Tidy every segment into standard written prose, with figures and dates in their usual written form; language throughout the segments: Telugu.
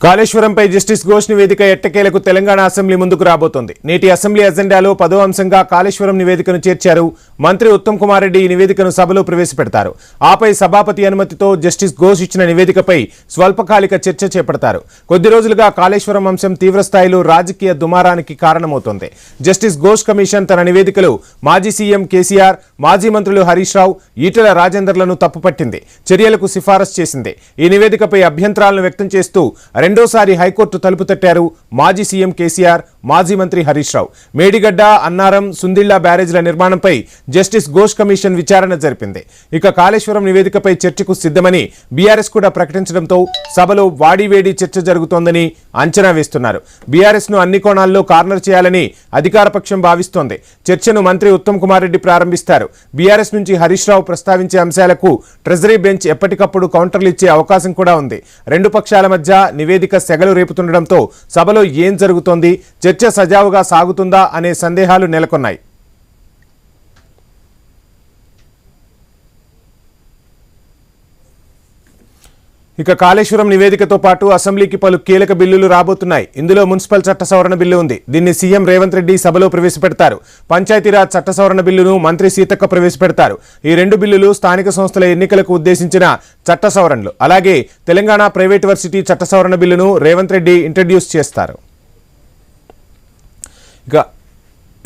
కాళేశ్వరంపై జస్టిస్ ఘోష్ నివేదిక ఎట్టకేలకు తెలంగాణ అసెంబ్లీ ముందుకు రాబోతోంది. నేటి అసెంబ్లీ అజెండాలో 10వ అంశంగా కాళేశ్వరం నివేదికను చేర్చారు. మంత్రి ఉత్తమ్ కుమార్ రెడ్డి ఈ నివేదికను సభలో ప్రవేశపెడతారు. ఆపై సభాపతి అనుమతితో జస్టిస్ ఘోష్ ఇచ్చిన నివేదికపై స్వల్పకాలిక చర్చ చేపడతారు. కొద్ది రోజులుగా కాళేశ్వరం అంశం తీవ్రస్థాయిలో రాజకీయ దుమారానికి కారణమవుతోంది. జస్టిస్ ఘోష్ కమిషన్ తన నివేదికలో మాజీ సీఎం కేసీఆర్, మాజీ మంత్రులు హరీష్ రావు, ఈటెల రాజేందర్లను తప్పుపట్టింది, చర్యలకు సిఫారసు చేసింది. ఈ నివేదికపై అభ్యంతరాలను వ్యక్తం చేస్తూ రెండోసారి హైకోర్టు తలుపు తట్టారు మాజీ సీఎం కేసీఆర్, మాజీ మంత్రి హరీష్ రావు. మేడిగడ్డ, అన్నారం, సుందిళ్ల బ్యారేజ్ల నిర్మాణంపై జస్టిస్ ఘోష్ కమిషన్ విచారణ జరిపింది. ఇక కాళేశ్వరం నివేదికపై చర్చకు సిద్ధమని బీఆర్ఎస్ కూడా ప్రకటించడంతో సభలో వాడివేడి చర్చ జరుగుతోందని అంచనా వేస్తున్నారు. బీఆర్ఎస్ ను అన్ని కోణాల్లో కార్నర్ చేయాలని అధికార పక్షం భావిస్తోంది. చర్చను మంత్రి ఉత్తమ్ కుమార్ రెడ్డి ప్రారంభిస్తారు. బీఆర్ఎస్ నుంచి హరీష్ రావు ప్రస్తావించే అంశాలకు ట్రెజరీ బెంచ్ ఎప్పటికప్పుడు కౌంటర్లు ఇచ్చే అవకాశం కూడా ఉంది. రెండు పక్షాల మధ్య నివేదిక సెగలు రేపుతుండటంతో సభలో ఏం జరుగుతోంది, చర్చ సజావుగా సాగుతుందా అనే సందేహాలు నెలకొన్నాయి. ఇక కాళేశ్వరం నివేదికతో పాటు అసెంబ్లీకి పలు కీలక బిల్లులు రాబోతున్నాయి. ఇందులో మున్సిపల్ చట్ట సవరణ బిల్లు ఉంది. దీన్ని సీఎం రేవంత్ రెడ్డి సభలో ప్రవేశపెడతారు. పంచాయతీరాజ్ చట్ట సవరణ బిల్లును మంత్రి సీతక్క ప్రవేశపెడతారు. ఈ రెండు బిల్లులు స్థానిక సంస్థల ఎన్నికలకు ఉద్దేశించిన చట్ట సవరణలు. అలాగే తెలంగాణ ప్రైవేట్ వర్సిటీ చట్ట సవరణ బిల్లును రేవంత్ రెడ్డి ఇంట్రడ్యూస్ చేస్తారు.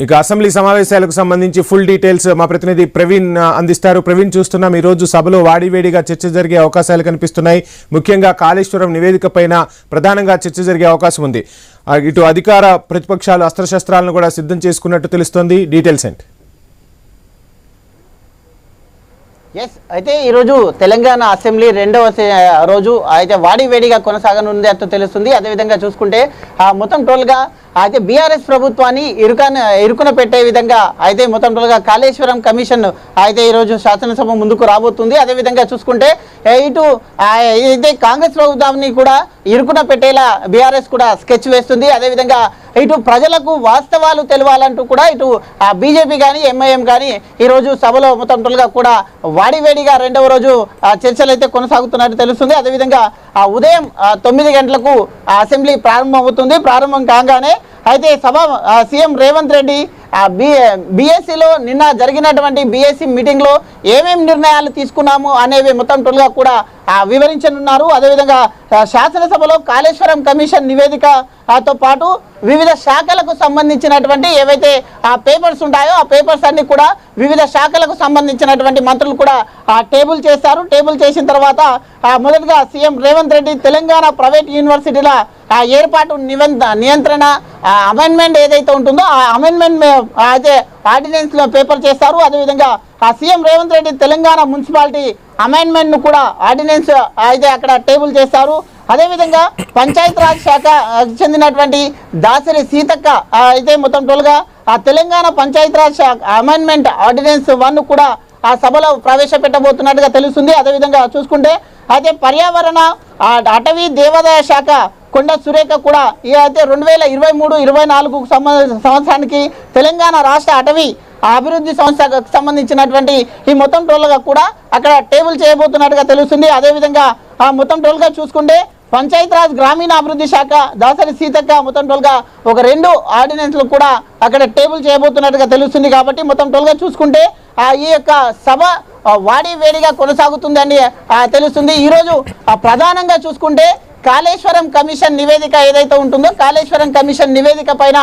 ఇక అసెంబ్లీ సమావేశాలకు సంబంధించి ఫుల్ డీటెయిల్స్ మా ప్రతినిధి ప్రవీణ్ అందిస్తారు. ప్రవీణ్, చూస్తున్నాం ఈరోజు సభలో వాడివేడిగా చర్చ జరిగే అవకాశాలు కనిపిస్తున్నాయి. ముఖ్యంగా కాళేశ్వరం నివేదిక పైన ప్రధానంగా చర్చ జరిగే అవకాశం ఉంది. ఇటు అధికార ప్రతిపక్షాలు అస్త్రశస్త్రాలను కూడా సిద్ధం చేసుకున్నట్టు తెలుస్తోంది. డీటెయిల్స్ ఏంటి? అయితే ఈరోజు తెలంగాణ అసెంబ్లీ రెండవ రోజు అయితే వాడివేడిగా కొనసాగనుంది అంటూ తెలుస్తుంది. అదేవిధంగా చూసుకుంటే మొత్తం టోల్గా అయితే బీఆర్ఎస్ ప్రభుత్వాన్ని ఇరుకున పెట్టే విధంగా అయితే మొత్తం టోల్గా కాళేశ్వరం కమిషన్ అయితే ఈరోజు శాసనసభ ముందుకు రాబోతుంది. అదేవిధంగా చూసుకుంటే ఇటు అయితే కాంగ్రెస్ ప్రభుత్వాన్ని కూడా ఇరుకున పెట్టేలా బీఆర్ఎస్ కూడా స్కెచ్ వేస్తుంది. అదేవిధంగా ఇటు ప్రజలకు వాస్తవాలు తెలవాలంటూ కూడా ఇటు బీజేపీ కానీ ఎంఐఎం కానీ ఈరోజు సభలో మొత్తం టోల్గా కూడా వాడివేడిగా రెండవ రోజు చర్చలు అయితే కొనసాగుతున్నట్టు తెలుస్తుంది. అదేవిధంగా ఉదయం 9 గంటలకు అసెంబ్లీ ప్రారంభమవుతుంది. ప్రారంభం కాగానే అయితే సీఎం రేవంత్ రెడ్డి బీఎస్సీలో నిన్న జరిగినటువంటి బీఎస్సీ మీటింగ్లో ఏమేమి నిర్ణయాలు తీసుకున్నాము అనేవి మొత్తం టోల్గా కూడా వివరించనున్నారు. అదేవిధంగా శాసనసభలో కాళేశ్వరం కమిషన్ నివేదికతో పాటు వివిధ శాఖలకు సంబంధించినటువంటి ఏవైతే పేపర్స్ ఉంటాయో ఆ పేపర్స్ అన్ని కూడా వివిధ శాఖలకు సంబంధించినటువంటి మంత్రులు కూడా టేబుల్ చేస్తారు. టేబుల్ చేసిన తర్వాత మొదటగా సీఎం రేవంత్ రెడ్డి తెలంగాణ ప్రైవేట్ యూనివర్సిటీల ఏర్పాటు నియంత్రణ అమెండ్మెంట్ ఏదైతే ఉంటుందో ఆ అమెండ్మెంట్ అయితే ఆర్డినెన్స్ లో పేపర్ చేస్తారు. అదేవిధంగా CM Revanth Reddy Telangana municipality amendment ను కూడా ఆర్డినెన్స్ అయితే అక్కడ టేబుల్ చేస్తారు. అదేవిధంగా పంచాయతీరాజ్ శాఖ చెందినటువంటి దాసరి సీతక్క అయితే మొత్తం టోల్గా తెలంగాణ పంచాయతీరాజ్ శాఖ అమెండ్మెంట్ ఆర్డినెన్స్ 1 కూడా ఆ సభలో ప్రవేశపెట్టబోతున్నట్టుగా తెలుస్తుంది. అదేవిధంగా చూసుకుంటే అయితే పర్యావరణ అటవీ దేవాదాయ శాఖ కొండ సురేఖ కూడా అయితే 2023-24 సంవత్సరానికి తెలంగాణ రాష్ట్ర అటవీ అభివృద్ధి సంస్థకు సంబంధించినటువంటి ఈ మొత్తం టోల్గా కూడా అక్కడ టేబుల్ చేయబోతున్నట్టుగా తెలుస్తుంది. అదేవిధంగా మొత్తం టోల్గా చూసుకుంటే పంచాయతీరాజ్ గ్రామీణాభివృద్ధి శాఖ దాసరి సీతక్క మొత్తం టోల్గా ఒక 2 ఆర్డినెన్స్లు కూడా అక్కడ టేబుల్ చేయబోతున్నట్టుగా తెలుస్తుంది. కాబట్టి మొత్తం టోల్గా చూసుకుంటే ఈ యొక్క సభ వాడివేడిగా కొనసాగుతుందని తెలుస్తుంది. ఈరోజు ప్రధానంగా చూసుకుంటే కాళేశ్వరం కమిషన్ నివేదిక ఏదైతే ఉంటుందో కాళేశ్వరం కమిషన్ నివేదిక పైన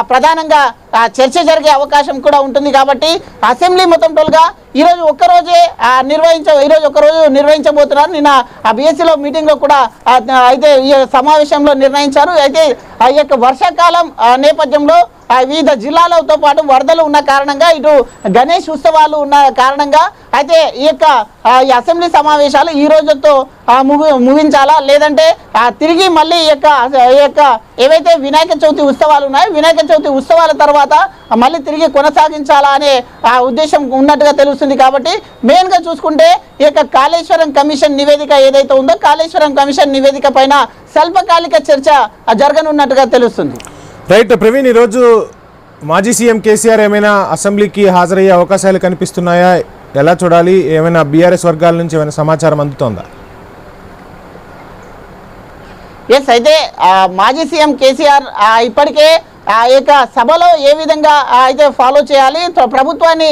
ప్రధానంగా చర్చ జరిగే అవకాశం కూడా ఉంటుంది. కాబట్టి అసెంబ్లీ మొత్తం టోల్గా ఈరోజు ఒక్కరోజు నిర్వహించబోతున్నారు. నిన్న బీఎస్సీలో మీటింగ్లో కూడా అయితే ఈ సమావేశంలో నిర్ణయించారు. అయితే ఈ యొక్క వర్షాకాలం నేపథ్యంలో వివిధ జిల్లాలతో పాటు వరదలు ఉన్న కారణంగా ఇటు గణేష్ ఉత్సవాలు ఉన్న కారణంగా అయితే ఈ యొక్క అసెంబ్లీ సమావేశాలు ఈ రోజుతో ముగించాలా, లేదంటే తిరిగి మళ్ళీ ఈ యొక్క ఏవైతే వినాయక చవితి ఉత్సవాలు ఉన్నాయో వినాయక చవితి ఉత్సవాల తర్వాత మళ్ళీ తిరిగి కొనసాగించాలా అనే ఉద్దేశం ఉన్నట్టుగా తెలుస్తుంది. కాబట్టి మెయిన్గా చూసుకుంటే ఈ యొక్క కాళేశ్వరం కమిషన్ నివేదిక ఏదైతే ఉందో కాళేశ్వరం కమిషన్ నివేదిక పైన స్వల్పకాలిక చర్చ జరగనున్నట్టుగా తెలుస్తుంది. రైట్ ప్రవీణ్, ఈరోజు మాజీ సీఎం కేసీఆర్ ఏమైనా అసెంబ్లీకి హాజరయ్యే అవకాశాలు కనిపిస్తున్నాయా? ఎలా చూడాలి? ఏమైనా బీఆర్ఎస్ వర్గాల నుంచి ఏమైనా సమాచారం అందుతోందా? ఎస్ అయితే మాజీ సీఎం కేసీఆర్ ఇప్పటికే ఆ యొక్క సభలో ఏ విధంగా అయితే ఫాలో చేయాలి, ప్రభుత్వాన్ని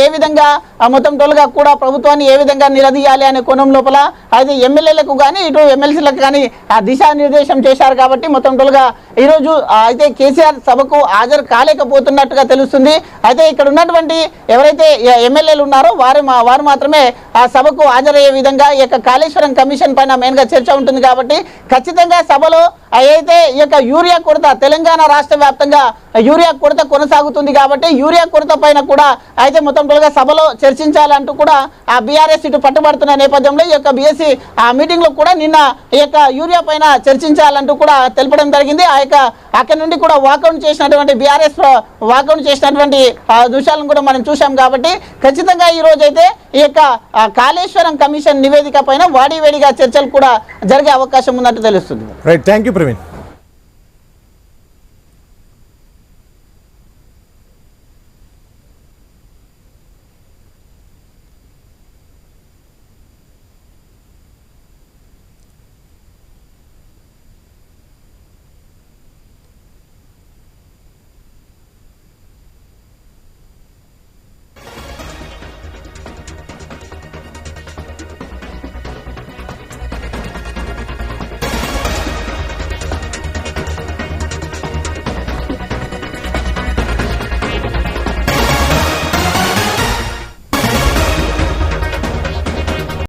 ఏ విధంగా మొత్తం టోల్గా కూడా ప్రభుత్వాన్ని ఏ విధంగా నిలదీయాలి అనే కోణం లోపల అయితే ఎమ్మెల్యేలకు కానీ ఇటు ఎమ్మెల్సీలకు కానీ దిశానిర్దేశం చేశారు. కాబట్టి మొత్తం టోల్గా ఈరోజు అయితే కేసీఆర్ సభకు హాజరు కాలేకపోతున్నట్టుగా తెలుస్తుంది. అయితే ఇక్కడ ఉన్నటువంటి ఎవరైతే ఎమ్మెల్యేలు ఉన్నారో వారు మాత్రమే ఆ సభకు హాజరయ్యే విధంగా ఈ యొక్క కాళేశ్వరం కమిషన్ పైన మెయిన్గా చర్చ ఉంటుంది. కాబట్టి ఖచ్చితంగా సభలో అయితే ఈ యొక్క యూరియా కొరత తెలంగాణ రాష్ట్ర వ్యాప్తంగా యూరియా కొరత కొనసాగుతుంది. కాబట్టి యూరియా కొరత పైన కూడా అయితే మొత్తం టోల్గా సభలో చర్చించాలంటూ కూడా ఆ బీఆర్ఎస్ ఇటు పట్టుబడుతున్న నేపథ్యంలో ఈ యొక్క బీఎస్సీ ఆ మీటింగ్లో కూడా నిన్న ఈ యొక్క యూరియా పైన చర్చించాలంటూ కూడా తెలపడం జరిగింది. అక్కడి నుండి కూడా వాకౌట్ చేసినటువంటి బీఆర్ఎస్ వాకౌట్ చేసినటువంటి దృశ్యాలను కూడా మనం చూసాం. కాబట్టి ఖచ్చితంగా ఈ రోజు అయితే ఈ యొక్క కాళేశ్వరం కమిషన్ నివేదిక పైన వాడివేడిగా చర్చలు కూడా జరిగే అవకాశం ఉన్నట్టు తెలుస్తుంది. Right, thank you Praveen.